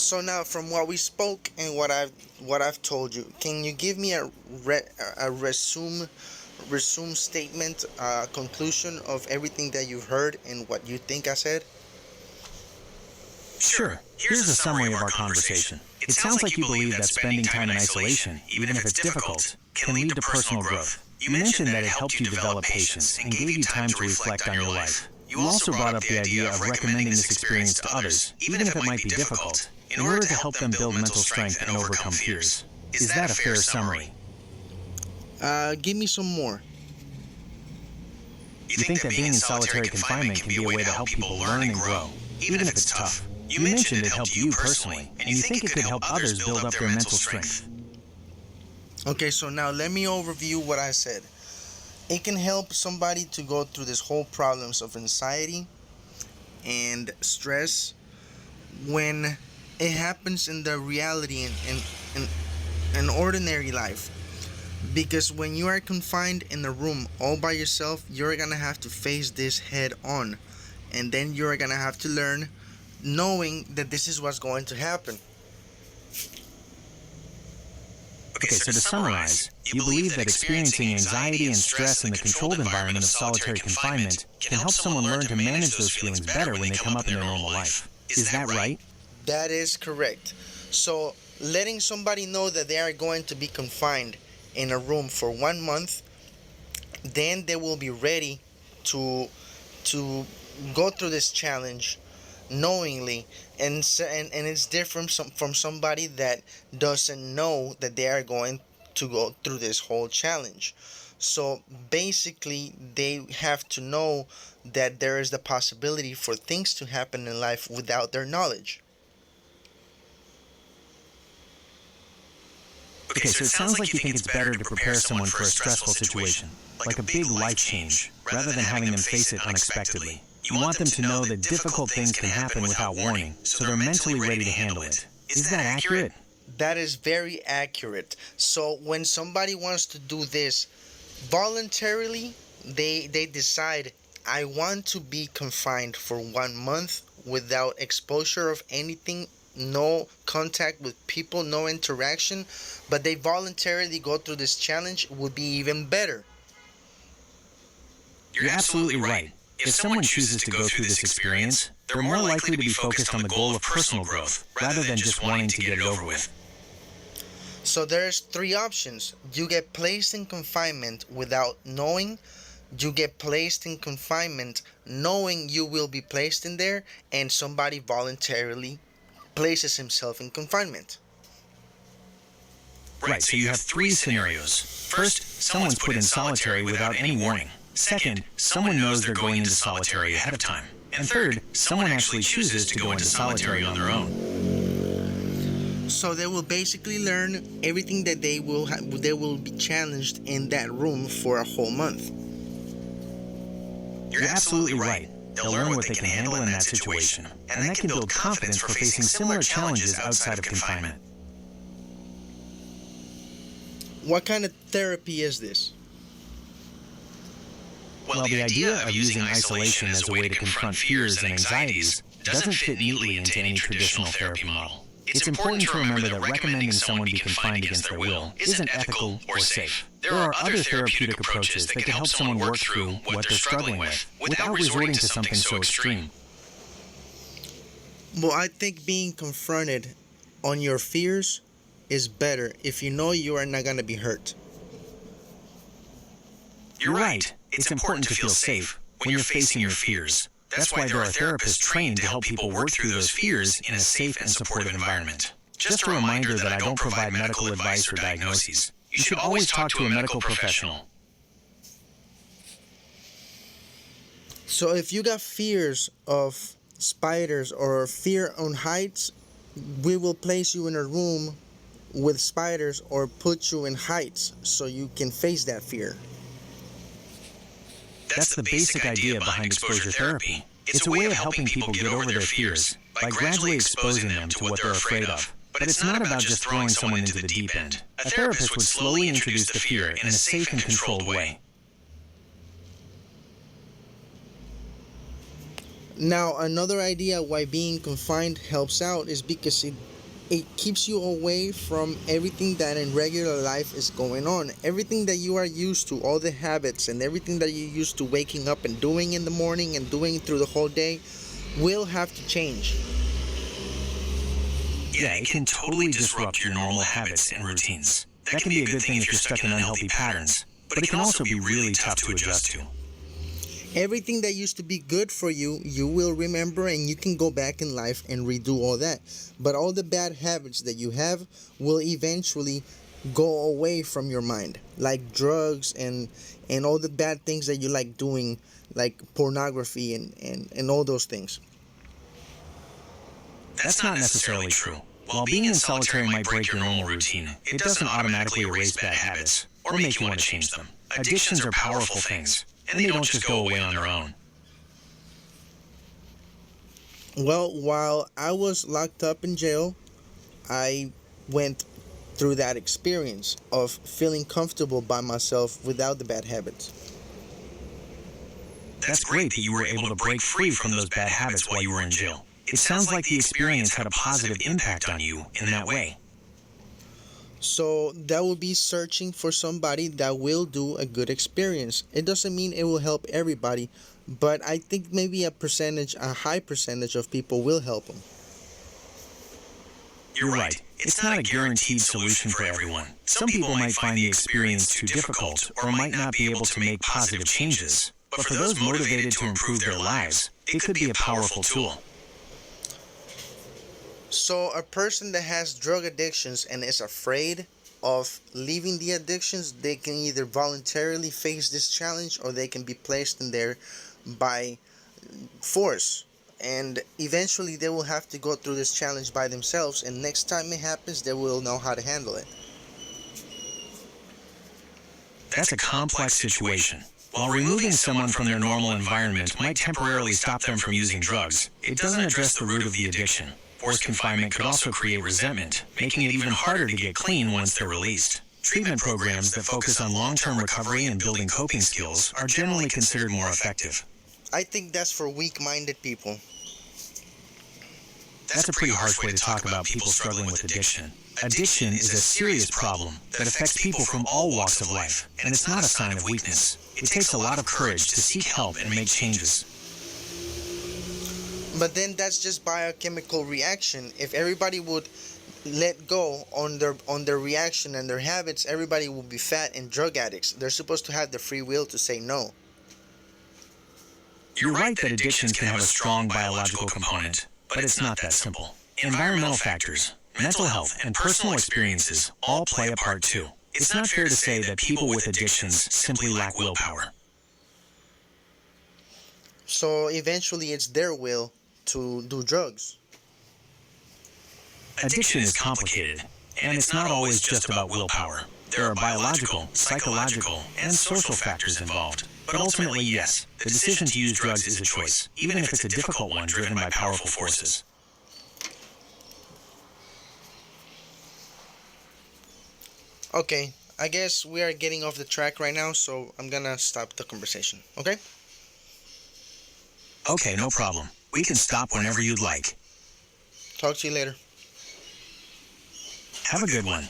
So now, from what we spoke and what I've told you, can you give me a resume statement, conclusion of everything that you've heard and what you think I said? Sure, here's a summary of our conversation. It sounds like you believe that spending time in isolation, even if it's difficult, can lead to personal growth. You mentioned that it helped you develop patience and gave you time to reflect on your life. You also brought up the idea of recommending this experience to others, even if it might be difficult, in order to help them build mental strength and overcome fears. Is that a fair summary? Give me some more. You think that being in solitary confinement can be a way to help people learn and grow, even if it's tough. You mentioned it helped you personally, and you think it could help others build up their mental strength. Okay, so now let me overview what I said. It can help somebody to go through this whole problems of anxiety and stress when it happens in the reality in ordinary life. Because when you are confined in a room all by yourself, you're gonna have to face this head on, and then you're gonna have to learn knowing that this is what's going to happen. Okay, so to summarize, you believe that experiencing anxiety and stress in the controlled environment of solitary confinement can help someone learn to manage those feelings better when they come up in their normal life. Is that right? That is correct. So letting somebody know that they are going to be confined in a room for 1 month, then they will be ready to go through this challenge knowingly, and it's different from somebody that doesn't know that they are going to go through this whole challenge. So basically they have to know that there is the possibility for things to happen in life without their knowledge. Okay, so it sounds like you think it's better to prepare someone for a stressful situation, like a big life change, rather than having them face it unexpectedly. You want them to know that difficult things can happen without warning, so they're mentally ready to handle it. Is that accurate? That is very accurate. So when somebody wants to do this voluntarily, they decide, I want to be confined for 1 month without exposure of anything, no contact with people, no interaction, but they voluntarily go through this challenge, would be even better. You're absolutely right. If someone chooses to go through this experience, they're more likely to be focused on the goal of personal growth, rather than just wanting to get it over with. So there's 3 options. You get placed in confinement without knowing, you get placed in confinement knowing you will be placed in there, and somebody voluntarily places himself in confinement. Right, so you have 3 scenarios. First, someone's put in solitary without any warning. Second, someone knows they're going into solitary ahead of time. And third, someone actually chooses to go into solitary on their own. So they will basically learn everything that they will be challenged in that room for a whole month. You're absolutely right. They'll learn what they can handle in that situation, and that can build confidence for facing similar challenges outside of confinement. What kind of therapy is this? Well, the idea of using isolation as a way to confront fears and anxieties doesn't fit neatly into any traditional therapy model. It's important to remember that recommending someone be confined against their will isn't ethical or safe. There are other therapeutic approaches that can help someone work through what they're struggling with without resorting to something so extreme. Well, I think being confronted on your fears is better if you know you are not going to be hurt. You're right. It's important to feel safe when you're facing your fears. That's why there are therapists trained to help people work through those fears in a safe and supportive environment. Just a reminder that I don't provide medical advice or diagnoses. You should always talk to a medical professional. So if you got fears of spiders or fear on heights, we will place you in a room with spiders or put you in heights so you can face that fear. That's the basic idea behind exposure therapy. It's a way of helping people get over their fears by gradually exposing them to what they're afraid of. But it's not about just throwing someone into the deep end. A therapist would slowly introduce the fear in a safe and controlled way. Now, another idea why being confined helps out is because it keeps you away from everything that in regular life is going on. Everything that you are used to, all the habits and everything that you're used to waking up and doing in the morning and doing through the whole day will have to change. Yeah, it can totally disrupt your normal habits and routines. That can be a good thing if you're stuck in unhealthy patterns, but it can also be really tough to adjust to. Everything that used to be good for you, you will remember, and you can go back in life and redo all that. But all the bad habits that you have will eventually go away from your mind, like drugs and all the bad things that you like doing, like pornography and all those things. That's not necessarily true. While being in solitary might break your normal routine, it doesn't automatically erase bad habits or make you want to change them. Addictions are powerful things, and they don't just go away on their own. Well, while I was locked up in jail, I went through that experience of feeling comfortable by myself without the bad habits. That's great that you were able to break free from those bad habits while you were in jail. It sounds like the experience had a positive impact on you in that way. So that will be searching for somebody that will do a good experience. It doesn't mean it will help everybody, but I think maybe a high percentage of people will help them. You're right. It's not a guaranteed solution for everyone. Some people might find the experience too difficult or might not be able to make positive changes. But for those motivated to improve their lives, it could be a powerful tool. So a person that has drug addictions and is afraid of leaving the addictions, they can either voluntarily face this challenge or they can be placed in there by force. And eventually they will have to go through this challenge by themselves, and next time it happens they will know how to handle it. That's a complex situation. While removing someone from their normal environment might temporarily stop them from using drugs, it doesn't address the root of the addiction. Forced confinement could also create resentment, making it even harder to get clean once they're released. Treatment programs that focus on long-term recovery and building coping skills are generally considered more effective. I think that's for weak-minded people. That's a pretty harsh way to talk about people struggling with addiction. Addiction is a serious problem that affects people from all walks of life, and it's not a sign of weakness. It takes a lot of courage to seek help and make changes. But then that's just biochemical reaction. If everybody would let go on their reaction and their habits, everybody will be fat and drug addicts. They're supposed to have the free will to say no. You're right that addictions can have a strong biological component, but it's not that simple. Environmental factors, mental health, and personal experiences all play a part too. It's not fair to say that people with addictions simply lack willpower. So eventually it's their will to do drugs. Addiction is complicated, and it's not always just about willpower. There are biological, psychological, and social factors involved. But ultimately, yes, the decision to use drugs is a choice, even if it's a difficult one driven by powerful forces. Okay, I guess we are getting off the track right now, so I'm gonna stop the conversation, okay? Okay, no problem. We can stop whenever you'd like. Talk to you later. Have a good one.